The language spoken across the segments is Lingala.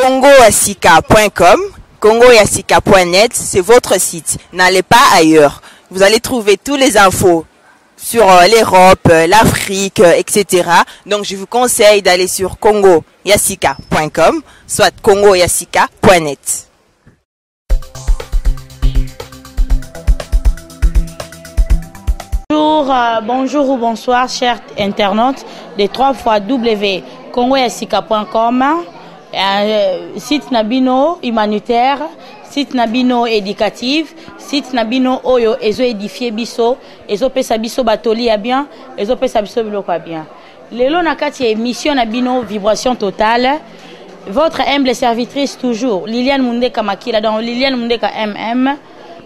congoyasika.com, congoyasika.net, c'est votre site. N'allez pas ailleurs. Vous allez trouver tous les infos sur l'Europe, l'Afrique, etc. Donc je vous conseille d'aller sur congoyasika.com, soit congoyasika.net. Bonjour ou bonsoir chers internautes de 3xW congoyasika.com, site nabino humanitaire, site nabino éducatif, site nabino oyo ezo édifier biso, ezo pesa biso batoli ya bien, ezo pesa biso biloko ya bien. Lelo na kati émission nabino vibration totale. Votre humble servitrice toujours Liliane Mundeka Makila, donc Liliane Mundeka MM.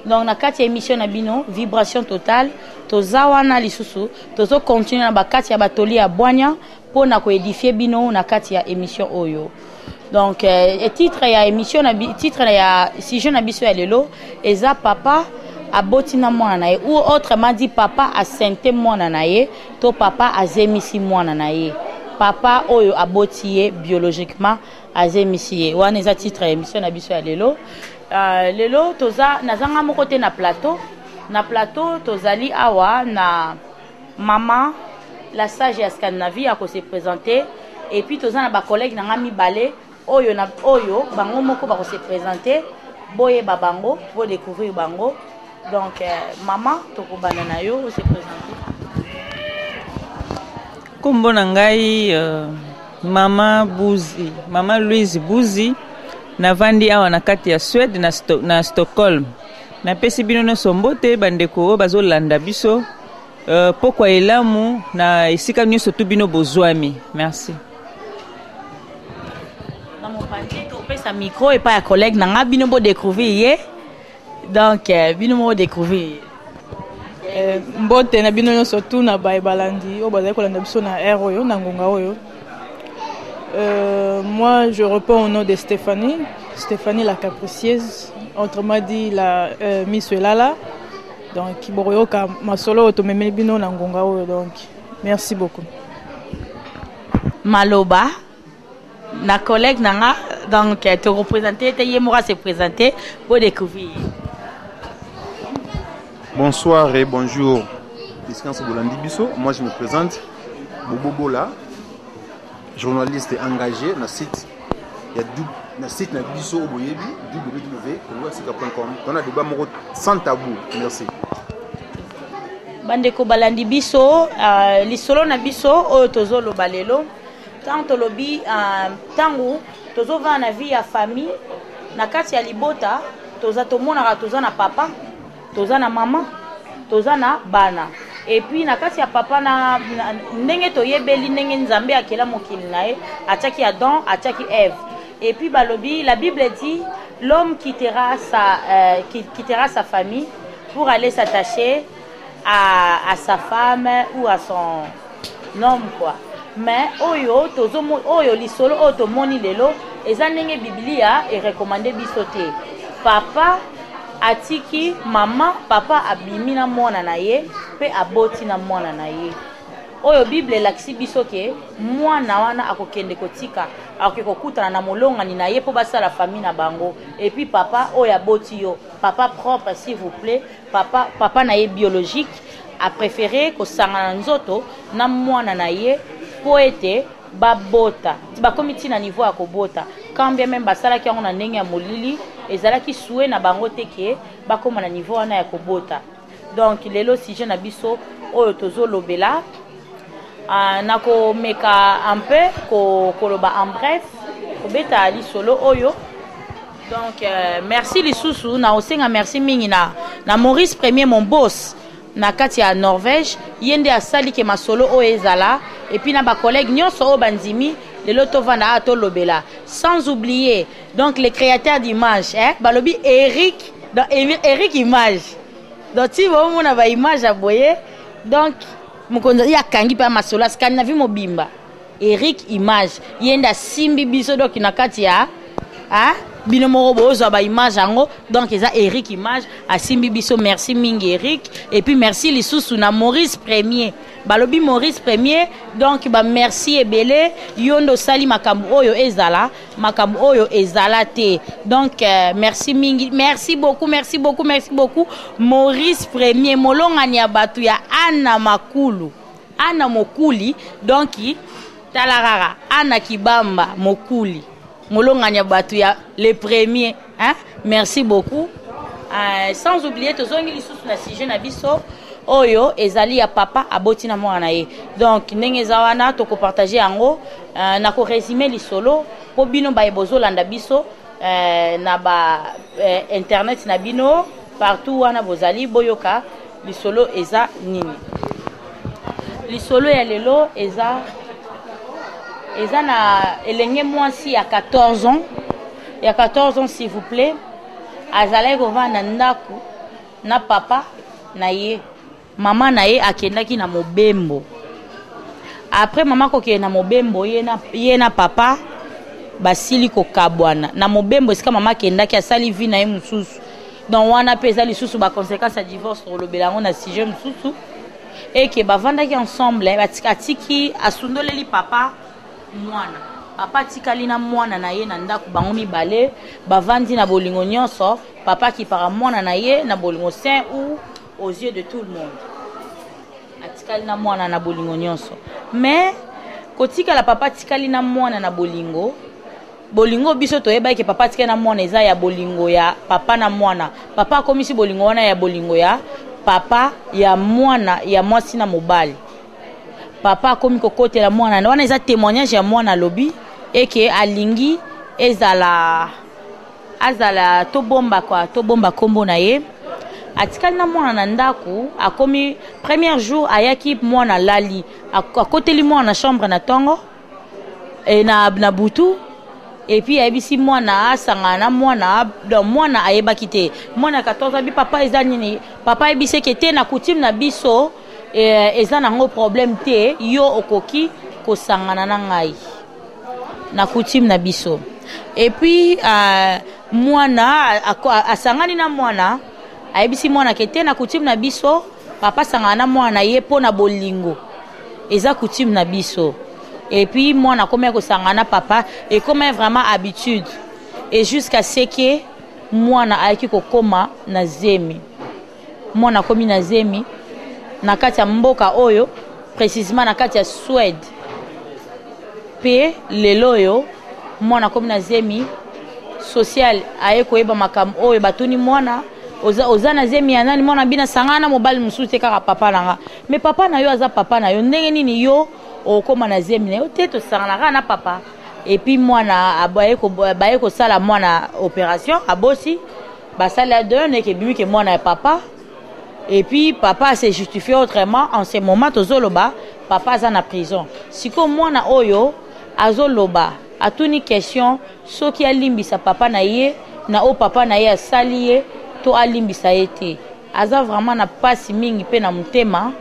Donc na kati émission nabino vibration totale. Tozawana lisusu tozo continuer na bakati ya batoli ya bwanya pona ko édifier bino na kati ya émission oyo. Donc titre ya émission na titre ya sujet na biso ya lelo eza papa aboti na mwana na ye, ou autrement dit papa asente mwana na ye to papa azemisi mwana na ye. Papa oyo aboti ye biologiquement azemisi ye. Wana eza titre ya émission na biso ya lelo. Lelo toza nazanga moko te na plateau. Na plateau tozali awa na maman la sage ya Scandinavie ako se présenter, et puis toza na ba collègue na ngami balé oyo na oyo bango moko ba ko se présenter boye babango pour découvrir bango. Donc maman tokobana na yo se présenter. Kombo na ngai mama Buzi, mama Louise Buzi, navandi awa na kati ya Suède na Stockholm. Na pesi bino no sombote bandeko bazolanda biso pokwa elamu na esika nyonso tu bino bozwami. Merci. Na mon pandi to pesa micro et pas ya collègue na nga bino bo découvrir ye. Donc bino mo découvrir. Mbote na bino nyonso tu na balandi o bazali kolanda biso na air oyo na ngonga oyo. Moi je réponds au nom de Stéphanie la capricieuse, autrement dit la Miss Elala. Donc Kiboroyoka masolo otomemeli bino na ngonga oyo. Donc merci beaucoup. Maloba na collègue nanga, donc te représenter te yemora se présenter pour découvrir. Bonsoir et bonjour. Discance Bolandi Bisso, moi je me présente Bobo Bola, journaliste engagé dans le site. Il y a le site na biso oboyebi www.congoyasika.com. On a débat sans tabou. Merci. Bandeko balandi biso lisolo na biso oyo tozolo balelo tanto lobi tangu tozo va na vie ya famille na kati ya libota toza tomona toza na papa, toza na mama, toza na bana. Et puis na kati ya papa na ndenge toyebeli ndenge nzambe akela mokili nae ataki Adam ataki Ève. Et puis balobi la Bible dit l'homme quittera sa famille pour aller s'attacher à sa femme ou à son homme quoi. Mais oyo oyo lisolo oto moni lelo eza ndenge Biblia et recommandé bisote. Papa atiki mama, papa abimi na mwana na ye pe aboti na mwana na ye. Oyo Bible laksi biso ke mwana wana akokende kotika akokutana na molongani na ye po basala famille na bango. Et puis papa oyo aboti yo, papa propre s'il vous plaît, papa na ye biologique a préféré ko sangana nzoto na mwana na ye po ete babota bakomiti na niveau ya kobota quand bien même basala ki na ndenge ya molili ezalaki souhait na bango teke bakoma na niveau wana ya kobota. Donc lelo sujet na biso oyo tozolobela nako meka un peu koloba en bref kobeta ali solo oyo. Donc merci lisusu na osenga merci mingi na Maurice Premier mon boss na kati ya Norvège yende asali ke masolo o ezala, et puis na ba collègue nyonso o bandimi lelo tovanda ato lobela, sans oublier donc les créateurs d'images balobi Eric Image. Donc si vous mona ba image aboye donc mukonza ya kangi pa masolo Scandinavie mobimba Eric Image yenda simbi biso donc na kati ya bino moko bozo ba image yango, donc eza Eric Image asimbi biso. Merci mingi Eric, et puis merci lisusu na Maurice Premier balobi Maurice Premier donc ba merci ebele yondo sali makambo oyo ezala te donc merci mingi merci beaucoup Maurice Premier molongani ya batu ya Anna Mokuli donc talarara Anna Kibamba Mokuli molongani ya batu ya les premiers hein merci beaucoup sans oublier tozongi lisusu na sujet na biso oyo ezali ya papa aboti na mwana ye donc ndenge zawana toko partager yango na ko résumer lisolo po bino ba ebozolanda biso na ba internet na bino partout wana bozali boyoka lisolo eza nini lisolo ya lelo eza na elenge mwasi ya 14 ans s'il vous plaît azalaki kovanda ndaku na papa na ye mama na ye akendaki na mobembo après mama kokende na mobembo ye na papa basili kokabwana na mobembo esika mama akendaki asali vie na ye mosusu donc wana mpe eza lisusu baconséquence ya divorce tolobela yango na sujet mosusu eke bavandaki ensemble atiki asundoleli papa mwana papa tikali na mwana na ye na ndako bango mibale bavandi na bolingo nyonso papa kipara mwana na ye na bolingo sain ou aux yeux de tout le monde atikali na mwana na bolingo nyonso mais kotikala papa tikali na mwana na bolingo biso toyeba ke papa tikali na mwana eza ya bolingo ya papa na mwana papa akomisi bolingo wana ya bolingo ya papa ya mwana ya mwasi na mobali papa akomi kokotela mwana wana eza témoignage ya mwana lobi eke alingi azala tobomba kombo na ye atikali na mwana na ndaku akomi premier jour ayaki mwana lali akoteli mwana na chambre na tongo na butu et puis ayebisi mwana asangana na mwana ayebaki te mwana 14 ans bi papa eza nini papa ayebisi ke te na coutume na biso eza nango problème te yo okoki kosangana na ngai na coutume na biso et puis mwana asangani na mwana ayebisi mwana kete na coutume na biso papa sangana na mwana ye pona bolingo eza coutume na biso et puis mwana comme kosangana papa et comme vraiment habitude et jusqu'à ce que mwana ayaki kokoma na zemi mwana komi na zemi na kati ya mboka oyo précisément na kati ya Suède pe lelo oyo mwana komi na zemi social aye koyeba makambo oyo batuni mwana oza na zemi ya nani mwana bina sangana mobali mususu te kaka papa nanga mais papa na yo aza papa na yo ndenge nini yo okoma na zemi na yo te tosangana na papa et puis mwana baye kosala mwana opération abosi basali ya deux neke bimi ke mwana ya papa et puis papa s'est justifié autrement en ce moment tozoloba papa aza na prison siko mwana oyo azoloba atuni question soki alimbisa papa na ye na o papa na ye asali ye to alimbisa ye te aza vraiment na pasi mingi pe na mutema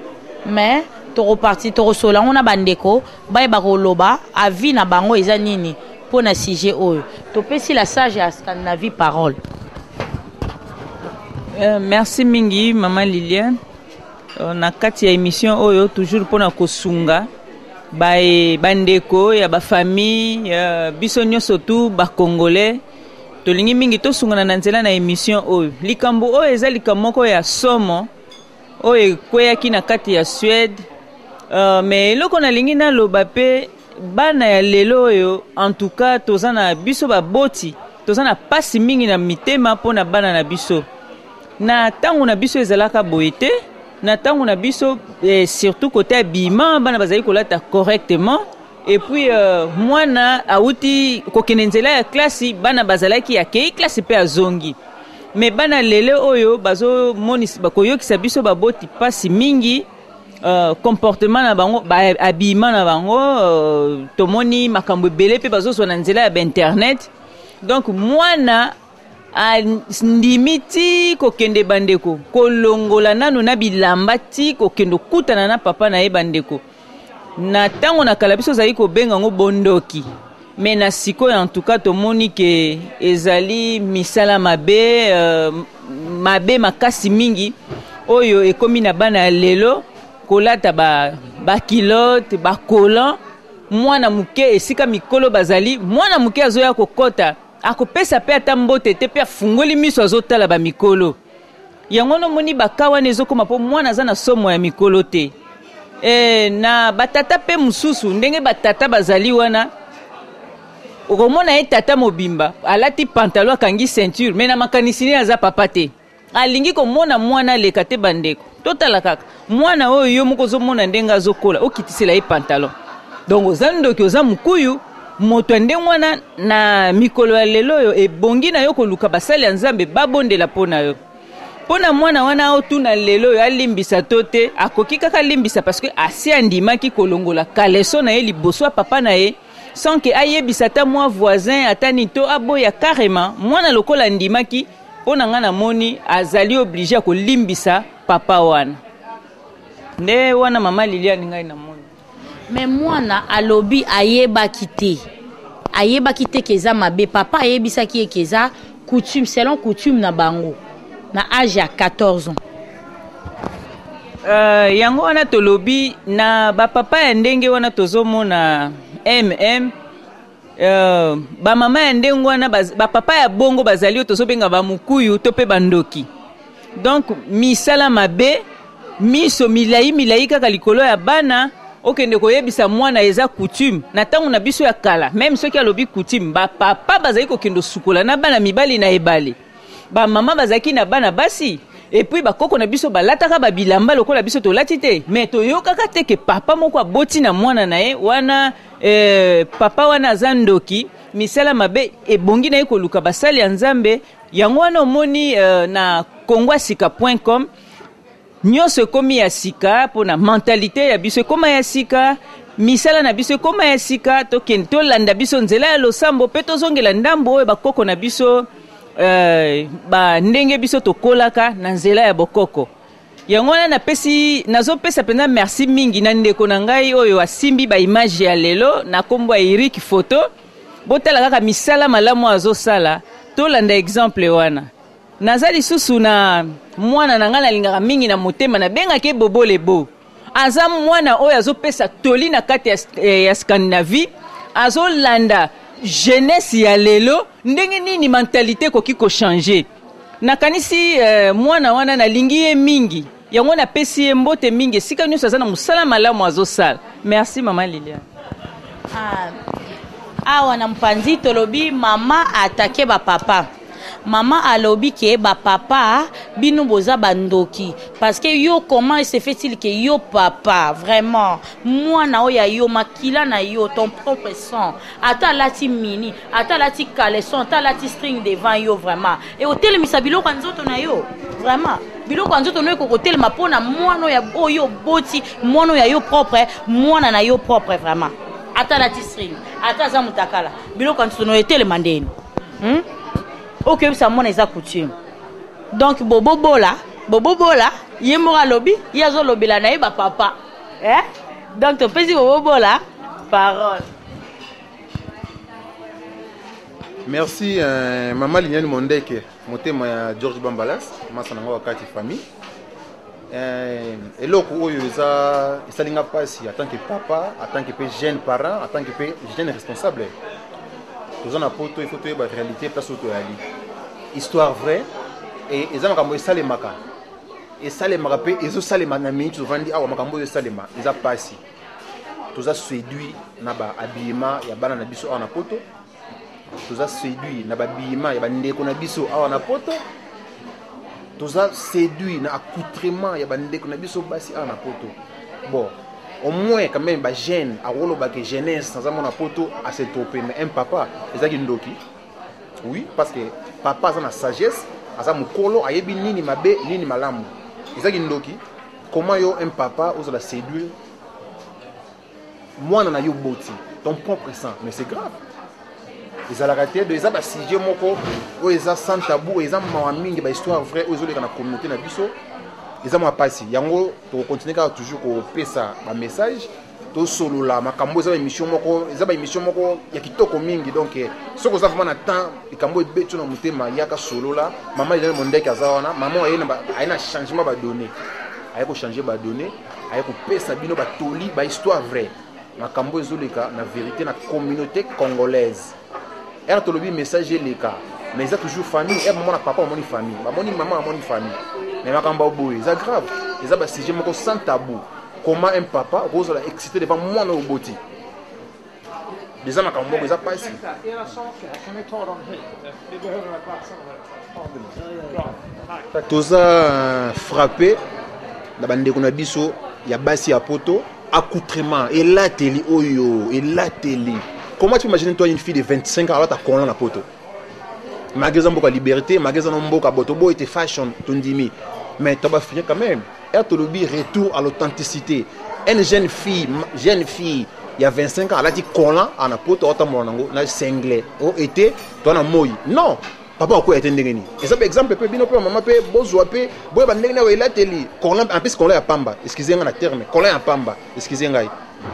mais tokoparti tokosola ngona bandeko bayeba koloba avi na bango eza nini po na sujet oyo topesi la sage ya Scandinavie parole. Merci mingi mama Liliane na kati ya émission oyo toujours pona kosunga bandeko ya ba famille ya biso nyonso tu ba congolais tolingi mingi tosungana na nzela na émission oyo likambo oyo eza likamoko ya somo oyo ekweyaki na kati ya Suède mais eloko nalingi naloba pe bana ya lelo oyo en tout cas toza na biso baboti toza na pasi mingi na mitema mpona bana na biso na ntango na biso ezalaka boye te na ntango na biso surtout côté abima bana bazali kolata correctement et puis mwana auti kokende nzela ya klasi bana bazalaki akei klasi pe azongi mais bana lele oyo bazo monisi bakoyokisa biso baboti pasi mingi comportement na bango abima na bango tomoni makambo ebele pe bazozwa na nzela ya internet donc mwana ndimi ti kokende bandeko kolongola nanu na bilamba ti kokende kutana na papa na ye bandeko na tango na kala biso zali kobenga ngo bondoki mais na siko en tout cas tomoni ke ezali misala mabe makasi mingi oyo ekomi na bana lelo kolata bakilote bakolan mwana muke esika mikolo bazali mwana muke azoya kokota akopesa pe ata mbote te pe afungoli miso azotala bamikolo yango nomoni bakawa nezokoma mpo mwana aza na somo ya mikolo te na batata pe mususu ndenge batata bazali wana okomona ye tata mobimba alati pantalon akangi ceinture me na makanisi ne aza papa te alingi komona mwana aleka te bandeko totala kaka mwana oyo yo moko ozomona ndenge azokola okitisela ye pantalon donc oza ndoki oza mukuyu moto ande mwana na mikolo ya lelo oyo ebongi na yo koluka basali ya nzambe babondela mpo na yo mpo na mwana wana otuna lelo oyo alimbisa to te akoki kaka limbisa parceke asi andimaki kolongola kaleso na ye liboso ya papa na ye sans ke ayebisa ata mwa voisin ata ni to aboya carrément mwana lokola ndimaki mpo na nga namoni azali oblige ya kolimbisa papa wana nde wana mama Liliane ngai namoni me mwana alobi ayebaki te keza mabe papa ayebisaki ye keza coutume selon coutume na bango na âge ya 14 ans yango wana tolobi na bapapa ya ndenge wana tozomona bamama ya ndenge wana bapapa ya bongo bazali oyo tozobenga bamukuyu to mpe bandoki donc misala mabe miso milai kaka likolo ya bana okende koyebisa mwana eza coutume na ntango na biso ya kala même soki alobi coutume bapapa bazali kokende sukola na bana mibali na ebale bamama bazalaki na bana basi epuis bakoko na biso balataka babilamba lokola biso tolati te me toyokaka te ke papa moko aboti na mwana na ye wana papa wana aza ndoki misala mabe ebongi na ye koluka basali ya nzambe yango wana omoni na kongwasika.com nyonso ekomi ya sika mpona mentalité ya biso ekoma ya sika misala na biso ekoma ya sika tokende tolanda biso nzela ya losambo mpe tozongela ndambo oyo bakoko na biso ndenge biso tokolaka na nzela ya bokoko yango wana nazopesa mpenza merci mingi na ndeko na ngai oyo asimbi baimage ya lelo na kombo ya Eric Photo botala kaka misala malamu azosala tolanda exemple wana naza lisusu na mwana na ngai nalingaka mingi na motema nabengaki bobolebo aza mwana oyo azopesa toli na kati ya Scandinavie azolanda jeunesse ya lelo ndenge nini mentalité koki kochange nakanisi mwana wana nalingi ye mingi yango napesi ye mbote mingi esika nyonso aza na mosala malamu azosala merci mama Liliane awa na mpanzi tolobi mama atake bapapa Maman alobi ke ba papa bino boza bandoki parce que yo comment se fait-il que yo papa vraiment moi na oya yo makila na yo ton propre sang ata lati mini ata lati caleçon ata lati string devant yo vraiment et hôtel misabilo kwa nzoto na yo vraiment biloko kwa nzoto no ko hôtel mapona mwana ya oyo boti mwana ya yo propre mwana na yo propre vraiment ata lati string ata za mutakala biloko kwa nzoto no hôtel mandeni ok ça mon eza coutume donc bobobola yemo alobi yazo lobela na ba papa donc to pesi bobobola parole. Merci maman Liliane Mondeke motema ya George Bambalas masa nanga wakati famille eloko oyo eza esalinga pasi en tant que papa en tant que jeune parent en tant que jeune responsable. Tous en poto il faut que la réalité place autour ali histoire vraie et ils ont makambo salemaka et salemaka pe ezo salema na minute vandi awa makambo de salema ils a passé tous a séduit na ba habillement ya bana na biso awa na poto tous a séduit na ba habillement ya bandeko na biso awa na poto tous a séduit na accoutrement ya bandeko na biso basi awa na poto bon au moins quand même ba jeune a rolo ba que jeunesse sans amona poto à se topper mais un papa ezaki ndoki oui parce que papa a na sagesse asa mukolo ayebi nini mabe nini malamu ezaki ndoki comment yo un papa ose la séduire moi na yo boti ton propre sang mais c'est grave ezala raté de ezaba sujet moko o eza sans tabou eza mawa mingi ba histoire vraie ozo leka na communauté na biso eza mwa pasi yango to continuer ka toujours ko pesa ba message to solo la makambo eza ba émission moko ya kitoko mingi donc soko za vraiment na temps ikambo ebetu na mutema yaka solo la maman Liliane Mondeke azawana maman ayena changement ba donner ayeko changer ba donner aye kopesa bino batoli bahistoire vraie makambo ezoleka na vérité na communauté congolaise ere tolobi message eleka mais eza toujours famille ere maman na papa bamoni famille bamoni maman bamoni famille mais makambo boye eza grave eza basujet moko sans tabou comment un papa okozala excité devant mwana oboti déjà makambo moko eza pasi toza frappé na bandeko na biso ya basi ya poto accoutrement elateli oyo elateli comment tu imagines toi une fille de 25 ans alors ta collant na poto magasin mboka liberté magasin mboka botobo était fashion tondimi mais tu vas finir quand même et tu le retour à l'authenticité une jeune fille il y a 25 ans elle a dit collant à na poto otamonango na single o été toi na moi non papa ko était ndengeni et ça par exemple pe bino pe maman pe bozwa pe boye bandenge na wela teli collant en plus collant ya pamba excusez-moi na terme collant ya pamba excusez-moi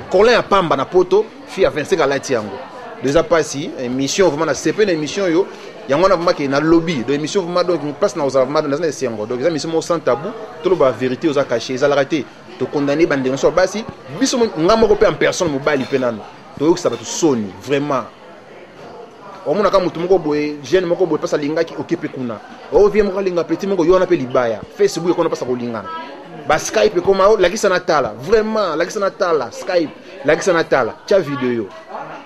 collant ya pamba na poto fille à 25 ans la tiango déjà pas si émission vraiment na CP na émission yo yango na vraiment que na lobby de émission vraiment donc une place na aux vraiment dans na sengo donc émission sans tabou tout le vérité aux caché ils a raté to condamner bandenge so basi biso ngamo ko en personne mobali penano to ça va tout soni vraiment omona ka mutu moko boye jeune moko boye pasa lingaki okipe kuna o vie moko linga petit moko yona pe libaya Facebook ekona pasa ko lingana ba Skype koma lakisa natala vraiment lakisa natala Skype lakisa natala cha vidéo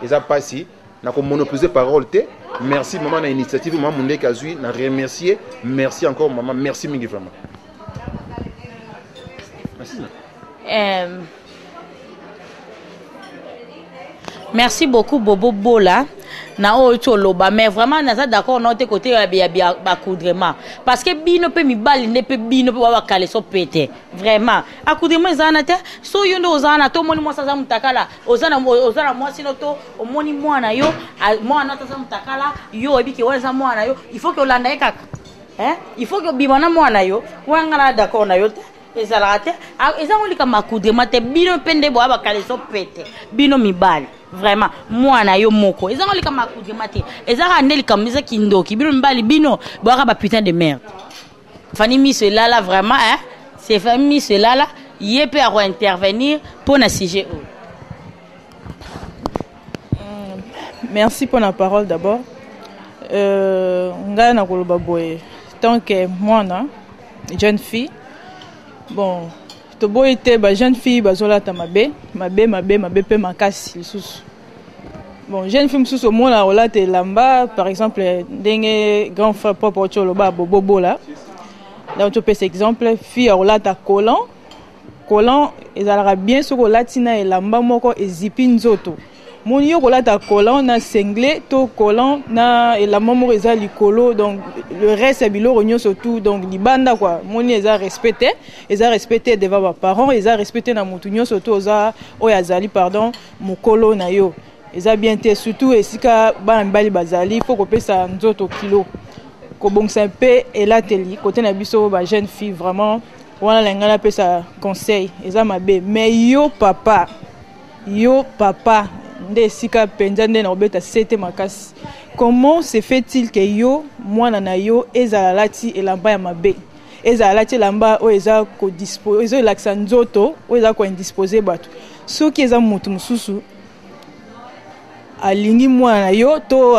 eza pasi na ko monopoliser parole te merci maman na initiative maman Munde Kazui na remercier merci encore maman merci mingi vraiment merci merci beaucoup Bobo Bola na oyo loba mais vraiment naza d'accord na te côté ya bacoudrement parce que bino pe mibali ne pe bino pe wa kale so pété vraiment acoudrement ezana te so yondo ozana to moni mwasa za mutakala ozana mwasi no to omoni mwana yo mwana ta za mutakala yo ebiki weza mwana yo il faut que olanda ekaka il faut que bimana mwana yo wangala d'accord na yo te ezala te ezango lika macoudrement te bino pende bo ba kale so pété bino mibali vraiment mwana yo moko ezango lika macoudrement te ezaka ndeli kamisa kindoki bino mibali bino boaka ba putain de merde Fanny Miss Lala vraiment c'est Fanny Miss Lala yé peut intervenir pour un sujet. Merci pour la parole d'abord. Nga na koloba boye tant que moi jeune fille bon to boye te ba jeune fille bazola ta mabe pe makasi lisusu bon jeune fille mususu mona ola te lamba par exemple ndenge grand frère papa ocholoba bobo là donc tu peux cet exemple fille ola ta collant ezalaka bien soko latina elamba moko ezipi nzoto moni yo kolata collant na singlet to collant na elamba moko eza likolo donc le reste ya biloko nyonso tout donc libanda quoi moni eza respecté devant ba parents eza respecté na mutu nyonso to oza oyo azali pardon mokolo na yo eza bien te surtout esika bana mibali bazali faut kopesa nzoto kilo kobongisa mpe elateli côté na biso ba jeune fille vraiment wana lengana pesa conseil eza mabe mais yo papa nde sika penza nde na obeta sete makasi comment se fait-il que yo mwana na yo ezala lati elamba ya mabe ezala lati elamba o eza ko dispose ezo laksa nzoto o eza ko indisposer bato soki eza mutu mususu alingi mwana na yo to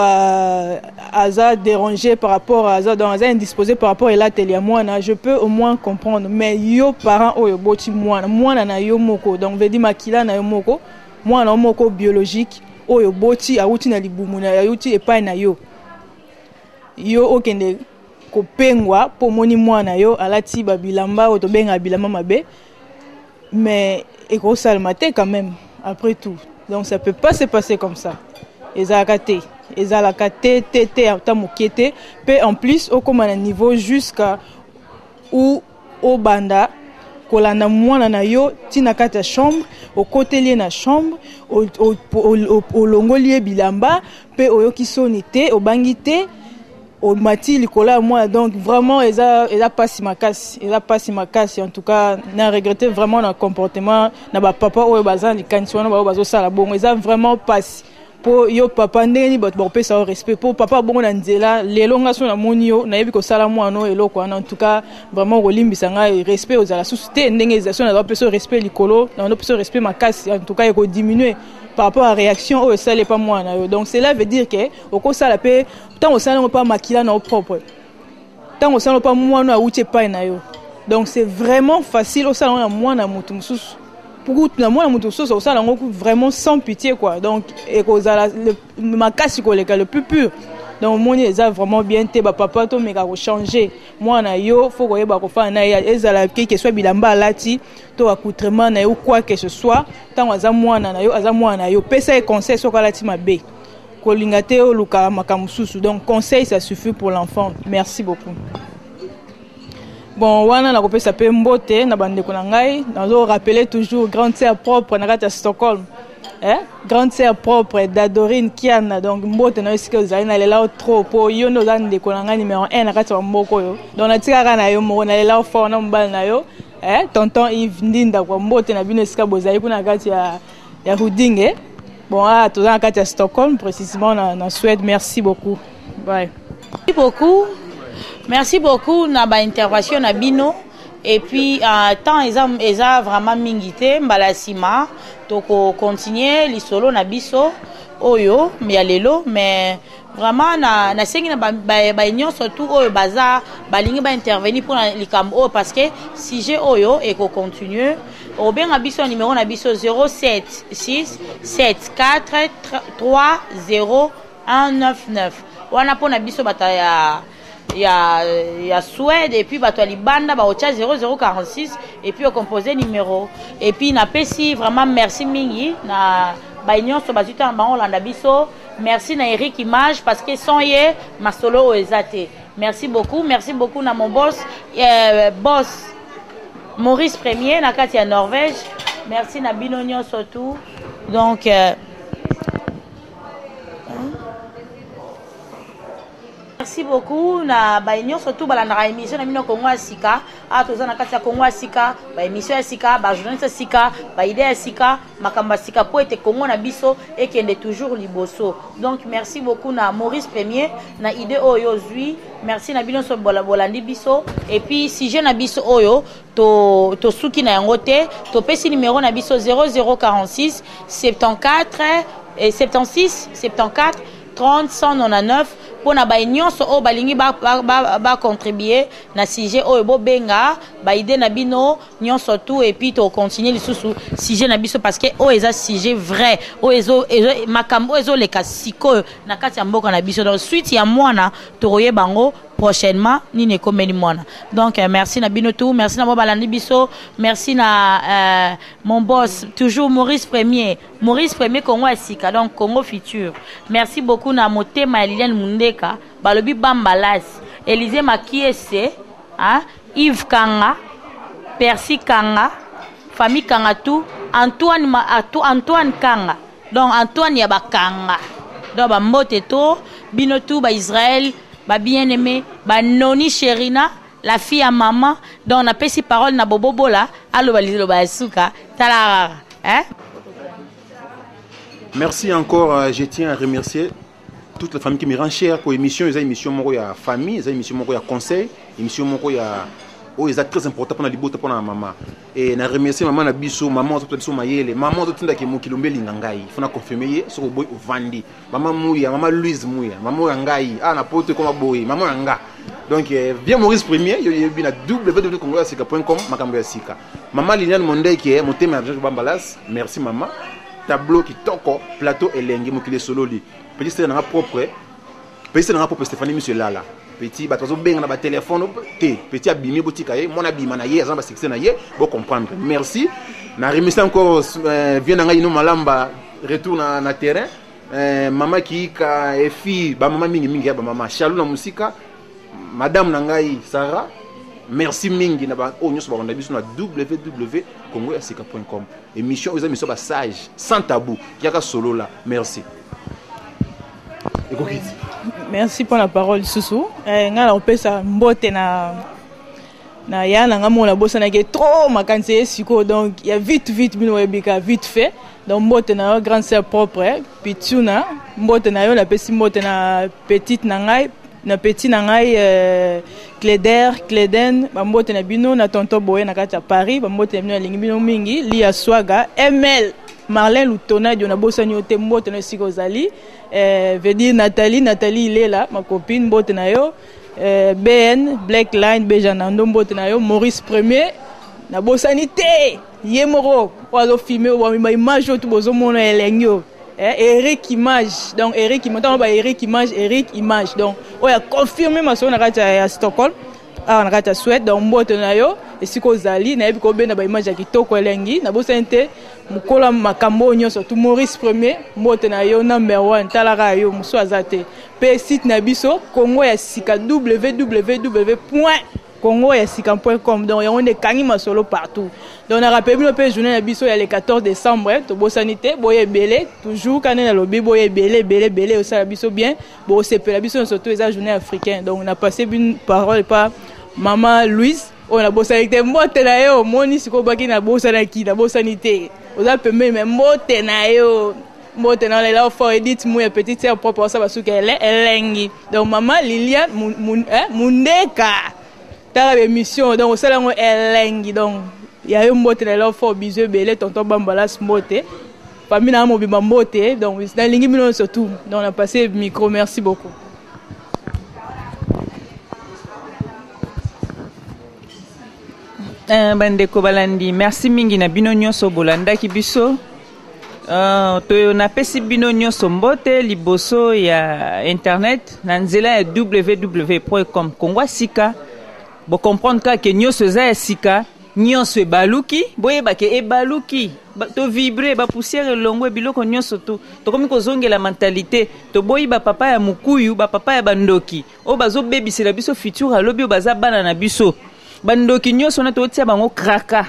aza dérangé par rapport à aza donc aza indisposé par rapport à elateli ya mwana je peux au moins comprendre mais yo parent oyo boti mwana na yo moko donc veut dire makila na yo moko mwana moko biologique oyo boti awuti na libumu na yuti epai na yo okende kopengwa po moni mwana yo alati babilamba oto benga bilamba mabe mais ekosalma te quand même après tout donc ça peut pas se passer comme ça ezalaka te ata mokie te pe en plus okoma na niveau jusqu'à où obanda kolanda mwana na yo tina kati ya chambre okoteli na chambre olongoli bilamba pe oyoki soni te obangi te omati likolo ya mwana donc vraiment eza pasi makasi en tout cas na regretter vraiment na comportement na ba papa oyo baza likanisi wana bazo sala bongo eza vraiment pasi po yo papa ndenge ni bato bakopesa yo respect po papa bongo na nzela lelo nga so namoni yo nayebi kosala mwana oyo eloko wana en tout cas vraiment kolimbisa ngai respect ozala susu te ndenge eza so nazopesa yo respect likolo nazopesa yo respect makasi en tout cas ekodiminuer par rapport à réaction oyo esali epa mwana yo donc cela veut dire que okosala mpe ntango osala yango mpa makila na yo propre ntango osala mpa mwana awuti epai na yo donc c'est vraiment facile osala yango na mwana motu mosusu pour na mwana motu mosusu osala yango vraiment sans pitié quoi donc ekozala makasi koleka le plus pur donc moni eza vraiment bien te bapapa tomeka kochanger mwana yo faut koyeba kofana na ye ezala que soit bilamba alati to accoutrement na yo quoi que ce soit ntango aza mwana na yo pesa ye conseil soki alati mabe kolinga te oluka makambo mosusu donc conseil ça suffit pour l'enfant. Merci beaucoup. Bon wana nakopesa pe mbote na bandeko na ngai nazo rappeler toujours grande sœur propre na kati ya Stockholm grande sœur propre d'Adorine Kiana donc mbote na esika ozali na lela trop po yo no za ndeko na ngai numéro 1 na kati ya mboko yo donc natikaka na yo moko na lela fort na mbala na yo tonton Yves Ndinda kwa mbote na bino esika bozali kuna kati ya Houding bon toza na kati ya Stockholm précisément na Suède. Merci beaucoup. Bye. Merci beaucoup. Merci beaucoup na ba intervention na bino et puis temps eza vraiment mingité mbala sima toko continuer lisolo na biso oyo ya lelo mais vraiment na sengi na ba union surtout oyo baza balingi ba intervenir pour likambo oyo parce que sujet oyo et ko continuer au benga biso numéro na biso 076 74 30 199 wana pona biso bata ya Suède et puis bato libanda ba ocha 0046 et puis au composé numéro et puis na pesi vraiment merci mingi na ba union so bazita ba Hollanda biso merci na Eric Image parce que son ye masolo ezate. Merci beaucoup na mon boss Maurice Premier na kati ya Norvège. Merci na binonio surtout donc merci beaucoup na ba union surtout balandaka émission na mino Kongo Asika toza na kati ya Kongo Asika ba émission ya Sika ba journaliste Sika ba idée ya Sika makamba Sika po ete Kongo na biso ekende toujours liboso donc merci beaucoup na Maurice Premier na idée oyo zui merci na bino so bolandi biso et puis si je na biso oyo to suki na yango te to pesi numéro na biso 0046 74 et 76 74 30 199 pour na ba nyonso o balingi ba contribuer na sujet o bo benga ba idée na bino nyonso tout et puis to continuer les sous sujet na biso parce que o eza sujet vrai o ezo makambo ezo le kasiko na kati ya mboka na biso donc suite ya mwana to roye bango prochainement ni ne komeni mwana donc merci na bino tout merci na mo balandi biso merci na mon boss toujours Maurice Premier Congo Asika donc Congo Futur merci beaucoup na motema ya Liliane Mundeka balobi Bambalas Élisée Makiese Yves Kanga Percy Kanga famille Kanga tout Antoine Kanga donc Antoine ya bakanga donc ba mbote to bino tout ba Israël ba bien-aimé ba Noni Sherina la fille à maman donc on a pesi parole na bobobola allo balizelo ba suka tala Merci encore, je tiens à remercier toute la famille qui me rend chère pour l'émission. Il y a une émission moko ya famille, il y a une émission moko ya conseil, une émission moko ya c'est très important pour la liberté pour la maman. Et na remercier maman na biso, maman to biso mayele, maman to tinda ke mokilombe lingangai. Il faut na confirmer sur le boy vandi. Maman Mouya, maman Louise Mouya, maman Ngai, na pote comme boy, maman Nga. Donc bien Maurice Premier, il y a bien www.congoasika.com makambo ya sika. Maman Liliane Mondai qui est motema ya Bambalas. Merci maman. Tableau qui toko plateau elengi mokile solo li. Petit c'est na propre. Petit c'est na propre Stéphanie Monsieur Lala. Petit batozo benga na ba téléphone té petit abimi botika ye mon abima na ye azamba succès na ye bo comprendre. Merci. Na remercie encore vient nga ino malamba retour na terrain. Maman qui ka et fille ba maman mingi ba maman Chalou na musika. Madame Nangai Sarah, merci mingi na ba onyo so ba konda biso na www.congoasika.com. Émission aux émissions sage sans tabou. Yaka solo là. Merci. Merci pour la parole Soussou. Nga on peut ça mbote na ya na ngamo na bosa na ke trop makanse siko donc il y a vite bino ebika vite fait donc mbote na yo grande sœur propre pituna mbote na yo la pesi mbote na petite na ngai na petit na ngai Cléden ba mbote na bino na tonton Boye na kati ya Paris ba mbote na bino lingi bino mingi Lia Swaga ML Marlène Lutona dio na bosa ni ote mbote na siko zali veut dire Nathalie il est là ma copine mbote na yo BN Black Line Bejanando mbote na yo Maurice Premier na bosanité yemoro ozo filmer o ba image to bozo mona elengyo Eric Image donc Eric Image donc on a confirmé ma son na kati ya Stockholm na kati ya Suède donc mbote na yo esiko zali na yebi ko benda ba image ya kitoko elengi na bosanité mukola makambo nyonso to Maurice Premier mbote na yo number 1 talaka yo muso azate pe site na biso Congo ya sika www.congoyasika.com donc on est kangi masolo partout donc on a rappelé le journée na biso ya le 14 décembre to bosanité boye belé toujours quand na lobby boye belé au ça biso bien bo sepela biso surtout les journée africaine donc on a passé une parole par maman Louise on a bosanité mbote na yo moni siko baki na bosanaki na bosanité oza pembe mais mbote na yo mbote na la fort edit mu ya petite sœur propre ça parce qu'elle est elengi donc maman Liliane Mundeka tala émission donc ça là elengi donc il y a un mbote na la fort bisou belé tonton Bambalas mbote famille na mo bimba mbote donc na lingi bino surtout donc on a passé micro merci beaucoup. Bandeko balandi merci mingi na bino nyonso bolandaki biso to na pesi bino nyonso mbote liboso ya internet na nzela ya www.com Congo sika bo comprendre que nyonso za ya sika nyonso ebaluki boyeba ke ebaluki to vibrer ba poussière longo biloko nyonso to komi kozongela mentalité to boyiba papa ya mukuyu ba papa ya bandoki o bazo bebisela biso futur alobi o baza bana na biso bandoki nyonso na to tia bango kraka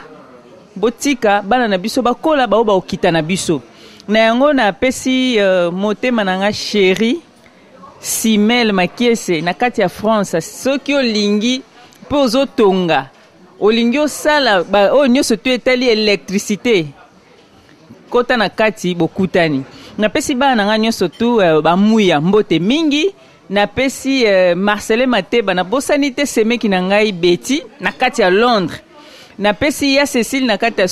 botika bana na biso bakola ba okita na biso na yango na pesi motema nanga chéri Simel Makiese na kati ya France soki olingi po ozotonga olingi osala ba o nyonso to etali électricité kota na kati bokutani na pesi bana nanga nyonso tu bamuya mbote mingi na pesi Marcelin Mateba na bosanité semeki na ngai Betty na kati ya Londres na pesi ya Cécile na kati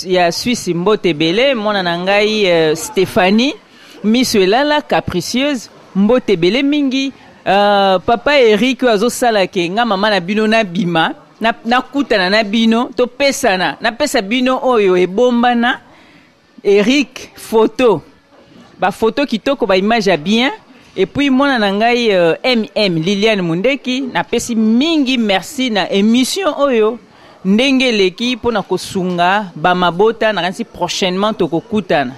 ya Suisse mbote belé mona na ngai Stéphanie Miss Elala capricieuse mbote belé mingi papa Eric azosala ke nga mama na bino na bima na kutana na bino to pesana na pesa bino oyo ebombana Eric photo ba photo kitoko ba image ya bien et puis mona na ngai Liliane Mundeki na pesi mingi merci na émission oyo ndenge leki pona kosunga ba mabota na kansi prochainement tokokutana.